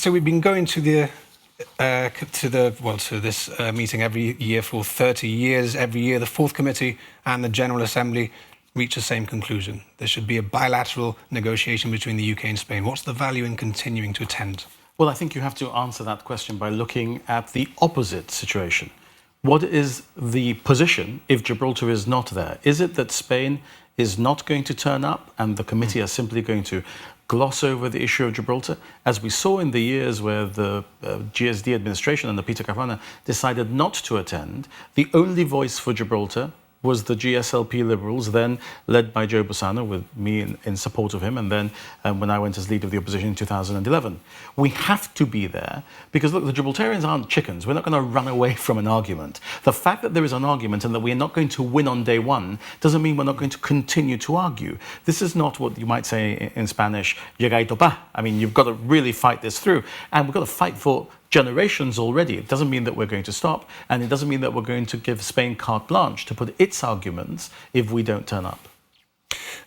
So we've been going to this meeting every year for 30 years. Every year, the Fourth Committee and the General Assembly reach the same conclusion. There should be a bilateral negotiation between the UK and Spain. What's the value in continuing to attend? Well, I think you have to answer that question by looking at the opposite situation. What is the position if Gibraltar is not there? Is it that Spain is not going to turn up and the committee are simply going to gloss over the issue of Gibraltar? As we saw in the years where the GSD administration and the Peter Caruana decided not to attend, the only voice for Gibraltar was the GSLP Liberals, then led by Joe Bussano, with me in support of him, and then when I went as leader of the opposition in 2011. We have to be there because, look, the Gibraltarians aren't chickens. We're not going to run away from an argument. The fact that there is an argument and that we're not going to win on day one doesn't mean we're not going to continue to argue. This is not what you might say in Spanish, llegar y topar. I mean, you've got to really fight this through, and we've got to fight for generations already. It doesn't mean that we're going to stop, and it doesn't mean that we're going to give Spain carte blanche to put its arguments if we don't turn up.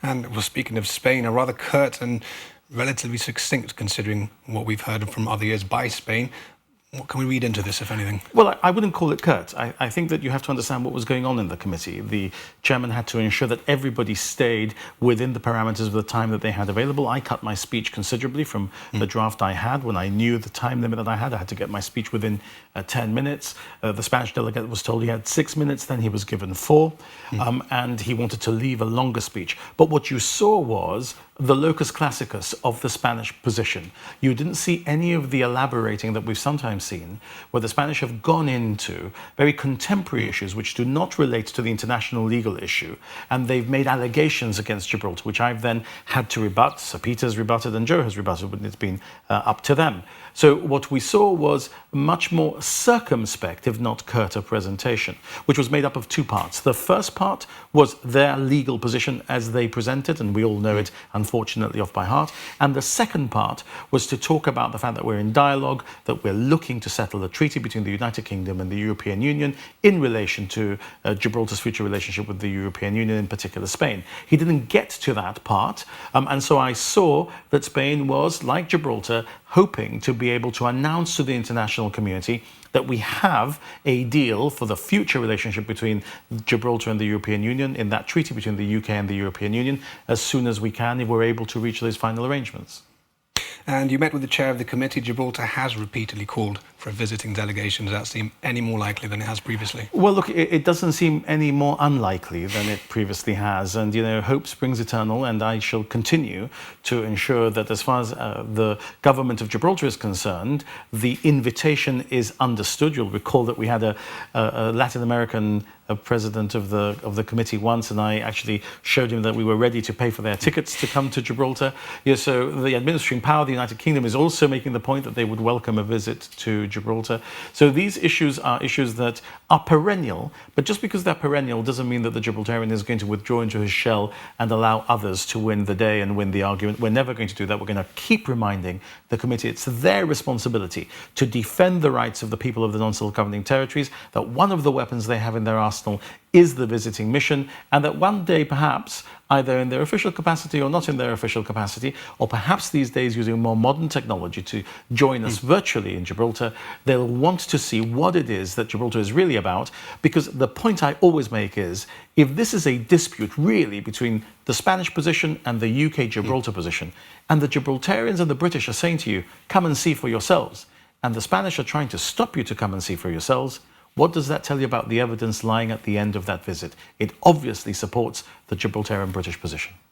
And well, speaking of Spain, a rather curt and relatively succinct, considering what we've heard from other years by Spain. What can we read into this, if anything? Well, I wouldn't call it curt. I think that you have to understand what was going on in the committee. The chairman had to ensure that everybody stayed within the parameters of the time that they had available. I cut my speech considerably from the draft I had. When I knew the time limit that I had to get my speech within 10 minutes. The Spanish delegate was told he had 6 minutes, then he was given 4, and he wanted to leave a longer speech. But what you saw was the locus classicus of the Spanish position. You didn't see any of the elaborating that we've sometimes seen, where the Spanish have gone into very contemporary issues which do not relate to the international legal issue, and they've made allegations against Gibraltar, which I've then had to rebut. Sir Peter's rebutted and Joe has rebutted, but it's been up to them. So what we saw was much more circumspect, if not curt, a presentation, which was made up of 2 parts. The first part was their legal position as they presented, and we all know it, unfortunately, off by heart. And the second part was to talk about the fact that we're in dialogue, that we're looking to settle a treaty between the United Kingdom and the European Union in relation to Gibraltar's future relationship with the European Union, in particular Spain. He didn't get to that part, and so I saw that Spain was, like Gibraltar, hoping to be able to announce to the international community that we have a deal for the future relationship between Gibraltar and the European Union in that treaty between the UK and the European Union as soon as we can, if we're able to reach those final arrangements. And you met with the chair of the committee. Gibraltar has repeatedly called for a visiting delegation. Does that seem any more likely than it has previously? Well, look, it doesn't seem any more unlikely than it previously has. And, you know, hope springs eternal, and I shall continue to ensure that as far as the government of Gibraltar is concerned, the invitation is understood. You'll recall that we had a Latin American president of the committee once, and I actually showed him that we were ready to pay for their tickets to come to Gibraltar. Yeah, so the administering power of the United Kingdom is also making the point that they would welcome a visit to Gibraltar. So these issues are issues that are perennial, but just because they're perennial doesn't mean that the Gibraltarian is going to withdraw into his shell and allow others to win the day and win the argument. We're never going to do that. We're going to keep reminding the committee it's their responsibility to defend the rights of the people of the non-self-governing territories, that one of the weapons they have in their arsenal is the visiting mission, and that one day perhaps, either in their official capacity or not in their official capacity, or perhaps these days using more modern technology to join us virtually in Gibraltar, they'll want to see what it is that Gibraltar is really about, because the point I always make is, if this is a dispute really between the Spanish position and the UK Gibraltar position, and the Gibraltarians and the British are saying to you, come and see for yourselves, and the Spanish are trying to stop you to come and see for yourselves, what does that tell you about the evidence lying at the end of that visit? It obviously supports the Gibraltarian British position.